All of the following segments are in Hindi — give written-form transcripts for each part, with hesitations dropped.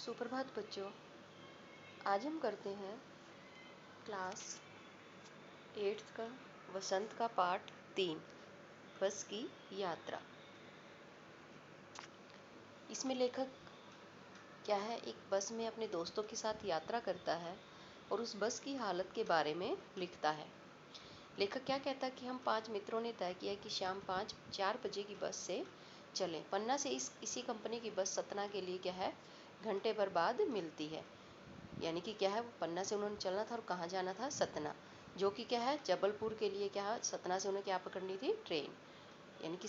सुप्रभात बच्चों। आज हम करते हैं क्लास 8th का वसंत का पाठ 3 बस की यात्रा। इसमें लेखक क्या है, एक बस में अपने दोस्तों के साथ यात्रा करता है और उस बस की हालत के बारे में लिखता है। लेखक क्या कहता है कि हम 5 मित्रों ने तय किया कि शाम 4 बजे की बस से चलें। पन्ना से इसी कंपनी की बस सतना के लिए क्या है, घंटे भर बाद मिलती है। यानी कि क्या है, वो पन्ना से उन्होंने चलना था और कहाँ जाना था, सतना, जो कि क्या है जबलपुर के लिए। क्या है, सतना से उन्हें क्या पकड़नी थी, ट्रेन। यानी कि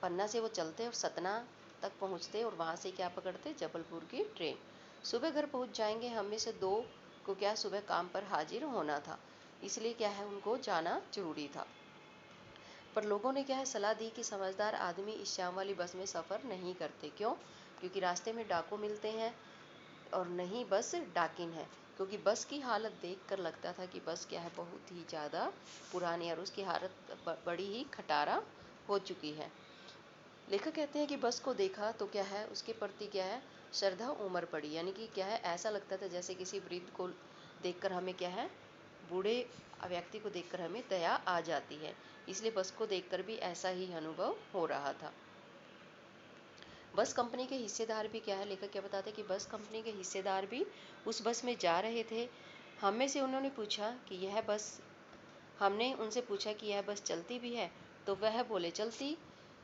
पन्ना से वो चलते और सतना तक पहुँचते और वहाँ से क्या पकड़ते, जबलपुर की ट्रेन। सुबह घर पहुँच जाएंगे। हम में से 2 को क्या सुबह काम पर हाजिर होना था, इसलिए क्या है उनको जाना जरूरी था। पर लोगों ने क्या है सलाह दी कि समझदार आदमी इस शाम वाली बस में सफ़र नहीं करते। क्यों? क्योंकि रास्ते में डाकू मिलते हैं और नहीं बस डाकिन है। क्योंकि बस की हालत देखकर लगता था कि बस क्या है बहुत ही ज़्यादा पुरानी और उसकी हालत बड़ी ही खटारा हो चुकी है। लेखक कहते हैं कि बस को देखा तो क्या है उसके प्रति क्या है श्रद्धा उमड़ पड़ी। यानी कि क्या है, ऐसा लगता था जैसे किसी वृद्ध को देखकर हमें क्या है, बूढ़े व्यक्ति को देखकर हमें दया आ जाती है। इसलिए बस को देखकर भी ऐसा ही अनुभव हो रहा था। बस कंपनी के हिस्सेदार भी क्या है, लेखक क्या बताते हैं कि बस कंपनी के हिस्सेदार भी उस बस में जा रहे थे। हम में से उन्होंने पूछा कि यह बस हमने उनसे पूछा कि यह बस चलती भी है, तो वह बोले चलती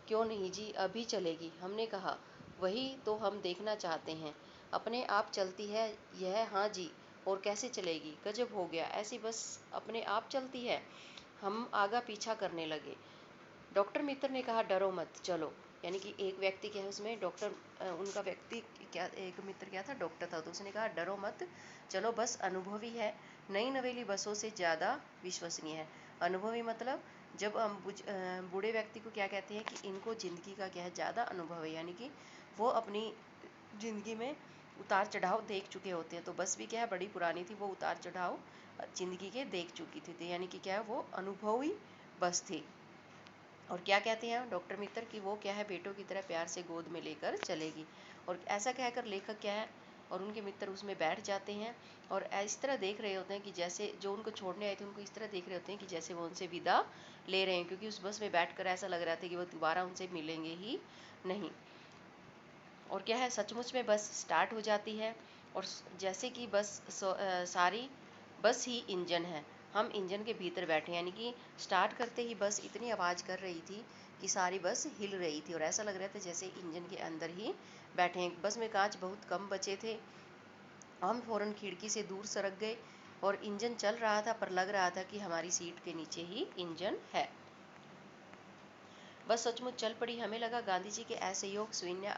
क्यों नहीं जी, अभी चलेगी। हमने कहा वही तो हम देखना चाहते हैं, अपने आप चलती है यह? हाँ जी। और कैसे चलेगी? गजब हो गया, ऐसी बस अपने आप चलती है। हम आगा पीछा करने लगे। डॉक्टर मित्र ने कहा डरो मत, चलो। यानी कि एक व्यक्ति क्या है उसमें डॉक्टर, उनका व्यक्ति क्या, एक मित्र क्या था, डॉक्टर था, तो उसने कहा डरो मत, चलो, बस अनुभवी है, नई नवेली बसों से ज़्यादा विश्वसनीय है। अनुभवी मतलब जब हम बूढ़े व्यक्ति को क्या कहते हैं कि इनको ज़िंदगी का क्या है ज़्यादा अनुभव है। यानी कि वो अपनी ज़िंदगी में उतार चढ़ाव देख चुके होते हैं। तो बस भी क्या है बड़ी पुरानी थी, वो उतार चढ़ाव ज़िंदगी के देख चुकी थी। यानी कि क्या है, वो अनुभवी बस थी। और क्या कहते हैं डॉक्टर मित्र कि वो क्या है बेटों की तरह प्यार से गोद में लेकर चलेगी। और ऐसा कहकर लेखक क्या है और उनके मित्र उसमें बैठ जाते हैं और इस तरह देख रहे होते हैं कि जैसे जो उनको छोड़ने आए थे उनको इस तरह देख रहे होते हैं कि जैसे वो उनसे विदा ले रहे हैं। क्योंकि उस बस में बैठकर ऐसा लग रहा था कि वो दोबारा उनसे मिलेंगे ही नहीं। और क्या है, सचमुच में बस स्टार्ट हो जाती है और जैसे कि बस सारी बस ही इंजन है। हम इंजन के भीतर बैठे, यानी कि स्टार्ट करते ही बस इतनी आवाज़ कर रही थी कि सारी बस हिल रही थी और ऐसा लग रहा था जैसे इंजन के अंदर ही बैठे हैं। बस में कांच बहुत कम बचे थे। हम फौरन खिड़की से दूर सरक गए और इंजन चल रहा था, पर लग रहा था कि हमारी सीट के नीचे ही इंजन है। बस सचमुच चल पड़ी। हमें लगा गांधी जी के असहयोग शून्य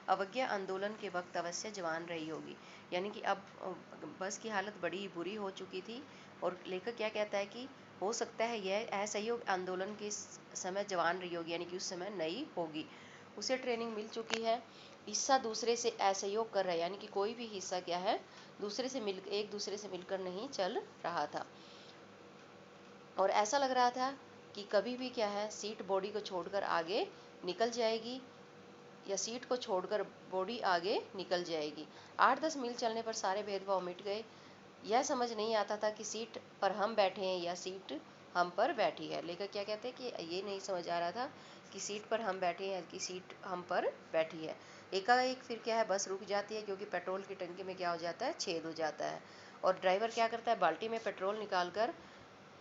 अवज्ञा आंदोलन के वक्त अवश्य जवान रही होगी। यानी कि अब बस की हालत बड़ी बुरी हो चुकी थी। और लेखक क्या कहता है कि हो सकता है यह असहयोग आंदोलन के समय जवान रही होगी, यानी कि उस समय नई होगी, उसे ट्रेनिंग मिल चुकी है। हिस्सा दूसरे से असहयोग कर रहा है, यानी कि कोई भी हिस्सा क्या है एक दूसरे से मिलकर नहीं चल रहा था। और ऐसा लग रहा था कि कभी भी क्या है सीट बॉडी को छोड़कर आगे निकल जाएगी या सीट को छोड़कर बॉडी आगे निकल जाएगी। 8-10 मील चलने पर सारे भेदभाव मिट गए। यह समझ नहीं आता था कि सीट पर हम बैठे हैं या सीट हम पर बैठी है। लेखक क्या कहते हैं कि ये नहीं समझ आ रहा था कि सीट पर हम बैठे हैं या कि सीट हम पर बैठी है। एकाएक फिर क्या है बस रुक जाती है, क्योंकि पेट्रोल की टंकी में क्या हो जाता है, छेद हो जाता है। और ड्राइवर क्या करता है, बाल्टी में पेट्रोल निकाल कर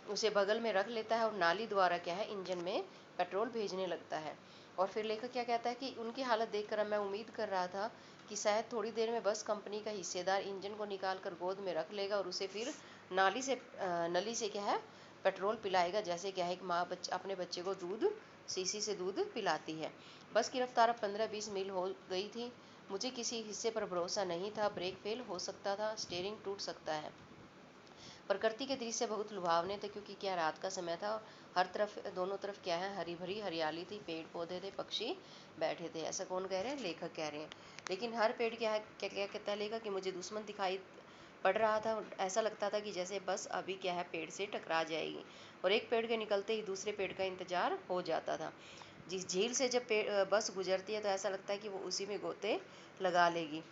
उसे बगल में रख लेता है और नाली द्वारा क्या है इंजन में पेट्रोल भेजने लगता है। और फिर लेखक क्या कहता है कि उनकी हालत देखकर मैं उम्मीद कर रहा था कि शायद थोड़ी देर में बस कंपनी का हिस्सेदार इंजन को निकाल कर गोद में रख लेगा और उसे फिर नली से क्या है पेट्रोल पिलाएगा, जैसे क्या है कि माँ अपने बच्चे को दूध शीशी से दूध पिलाती है। बस की रफ्तार अब 15-20 मील हो गई थी। मुझे किसी हिस्से पर भरोसा नहीं था। ब्रेक फेल हो सकता था, स्टीयरिंग टूट सकता है। प्रकृति के दृश्य बहुत लुभावने थे, क्योंकि क्या रात का समय था और हर तरफ दोनों तरफ क्या है हरी भरी हरियाली थी, पेड़ पौधे थे, पक्षी बैठे थे। ऐसा कौन कह रहे हैं, लेखक कह रहे हैं। लेकिन हर पेड़ क्या है क्या क्या कहता है लेखक कि मुझे दुश्मन दिखाई पड़ रहा था। ऐसा लगता था कि जैसे बस अभी क्या है पेड़ से टकरा जाएगी और एक पेड़ के निकलते ही दूसरे पेड़ का इंतजार हो जाता था। जिस झील से जब बस गुजरती है तो ऐसा लगता है कि वो उसी में गोते लगा लेगी।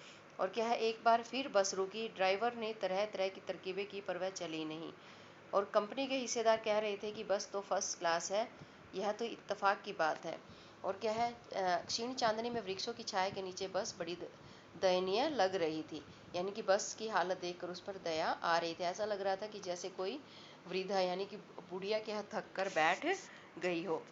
और क्या है, एक बार फिर बस रुकी। ड्राइवर ने तरह तरह की तरकीबें की पर वह चली नहीं। और कंपनी के हिस्सेदार कह रहे थे कि बस तो फर्स्ट क्लास है, यह तो इत्तेफाक की बात है। और क्या है, क्षीण चांदनी में वृक्षों की छाया के नीचे बस बड़ी दयनीय लग रही थी। यानी कि बस की हालत देखकर उस पर दया आ रही थी। ऐसा लग रहा था कि जैसे कोई वृद्धा यानी कि बुढ़िया के यहाँ थक कर बैठ गई हो।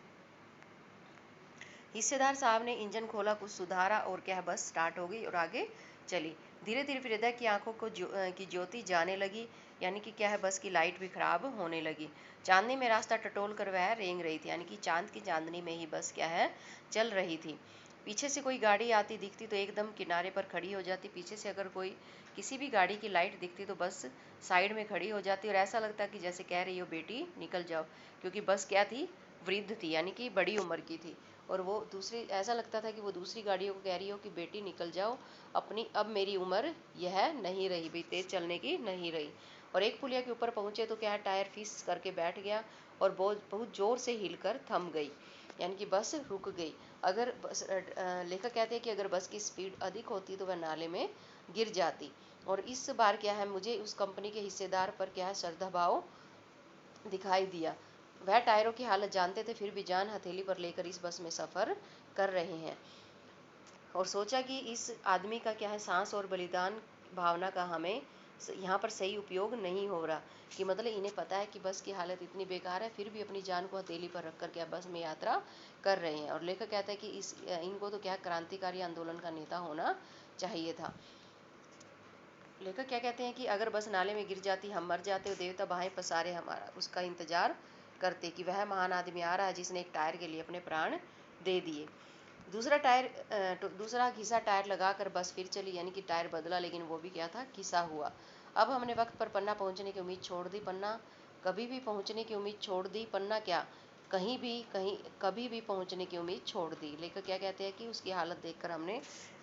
हिस्सेदार साहब ने इंजन खोला, कुछ सुधारा और क्या है, बस स्टार्ट हो गई और आगे चली। धीरे धीरे हृदय की आंखों को की ज्योति जाने लगी। यानी कि क्या है, बस की लाइट भी खराब होने लगी। चांदनी में रास्ता टटोल कर वह रेंग रही थी। यानी कि चांद की चांदनी में ही बस क्या है, चल रही थी। पीछे से कोई गाड़ी आती दिखती तो एकदम किनारे पर खड़ी हो जाती। पीछे से अगर कोई किसी भी गाड़ी की लाइट दिखती तो बस साइड में खड़ी हो जाती और ऐसा लगता कि जैसे कह रही हो बेटी निकल जाओ, क्योंकि बस क्या थी, वृद्ध थी, यानी कि बड़ी उम्र की थी। और वो दूसरी, ऐसा लगता था कि वो दूसरी गाड़ियों को कह रही हो कि बेटी निकल जाओ, अपनी अब मेरी उम्र यह नहीं रही भाई, तेज चलने की नहीं रही। और एक पुलिया के ऊपर पहुंचे तो क्या है, टायर फिस करके बैठ गया और बहुत बहुत जोर से हिलकर थम गई। यानी कि बस रुक गई। अगर लेखक कहते हैं कि अगर बस की स्पीड अधिक होती तो वह नाले में गिर जाती। और इस बार क्या है, मुझे उस कंपनी के हिस्सेदार पर क्या है, श्रद्धाभाव दिखाई दिया। वह टायरों की हालत जानते थे, फिर भी जान हथेली पर लेकर इस बस में सफ़र कर रहे हैं। और सोचा कि इस आदमी का क्या है, सांस और बलिदान भावना का हमें यहाँ पर सही उपयोग नहीं हो रहा। कि मतलब इन्हें पता है कि बस की हालत इतनी बेकार है, फिर भी अपनी जान को हथेली पर रखकर क्या बस में यात्रा कर रहे हैं। और लेखक कहता है कि इनको तो क्या क्रांतिकारी आंदोलन का नेता होना चाहिए था। लेखक क्या कहते हैं कि अगर बस नाले में गिर जाती, हम मर जाते, और देवता बाहें पसारे हमारा उसका इंतजार करते कि वह महान आदमी आ रहा है जिसने एक टायर के लिए अपने प्राण दे दिए। दूसरा घिसा टायर लगाकर बस फिर चली। यानी कि टायर बदला, लेकिन वो भी क्या था, घिसा हुआ। अब हमने वक्त पर पन्ना पहुंचने की उम्मीद छोड़ दी। पन्ना कभी भी पहुंचने की उम्मीद छोड़ दी। पन्ना क्या, कहीं कभी भी पहुंचने की उम्मीद छोड़ दी। लेखक क्या कहते हैं कि उसकी हालत देखकर हमने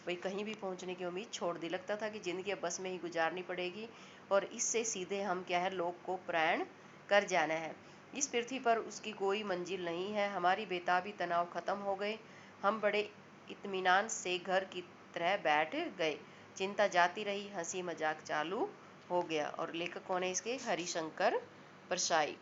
भाई कहीं भी पहुंचने की उम्मीद छोड़ दी। लगता था कि ज़िंदगी अब बस में ही गुजारनी पड़ेगी और इससे सीधे हम क्या है, लोक को प्रयाण कर जाना है। इस पृथ्वी पर उसकी कोई मंजिल नहीं है। हमारी बेताबी तनाव खत्म हो गए। हम बड़े इत्मीनान से घर की तरह बैठ गए। चिंता जाती रही, हंसी मजाक चालू हो गया। और लेखक कौन है इसके, हरिशंकर परसाई।